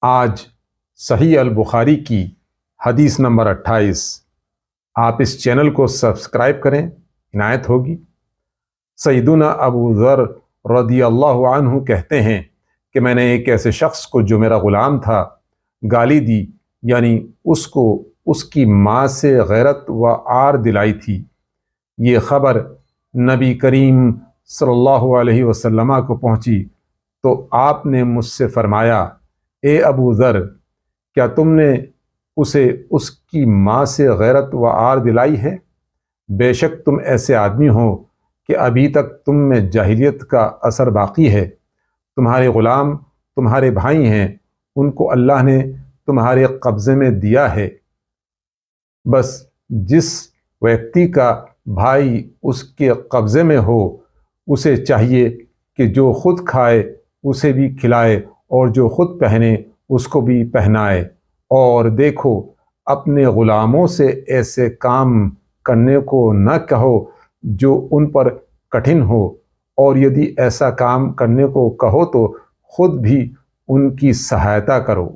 آج صحیح البخاری کی حدیث نمبر 28۔ آپ اس چینل کو سبسکرائب کریں، عنایت ہوگی۔ سیدنا ابو ذر رضی اللہ عنہ کہتے ہیں کہ میں نے ایک ایسے شخص کو جو میرا غلام تھا گالی دی، یعنی اس کو اس کی ماں سے غیرت و عار دلائی تھی۔ یہ خبر نبی کریم صلی اللہ علیہ وسلم کو پہنچی تو آپ نے مجھ سے فرمایا، اے ابو ذر، کیا تم نے اسے اس کی ماں سے غیرت و عار دلائی ہے؟ بے شک تم ایسے آدمی ہو کہ ابھی تک تم میں جاہلیت کا اثر باقی ہے۔ تمہارے غلام تمہارے بھائی ہیں، ان کو اللہ نے تمہارے قبضے میں دیا ہے۔ بس جس ویکتی کا بھائی اس کے قبضے میں ہو، اسے چاہیے کہ جو خود کھائے اسے بھی کھلائے اور جو خود پہنے اس کو بھی پہنائے۔ اور دیکھو، اپنے غلاموں سے ایسے کام کرنے کو نہ کہو جو ان پر کٹھن ہو، اور یدی ایسا کام کرنے کو کہو تو خود بھی ان کی سہایتا کرو۔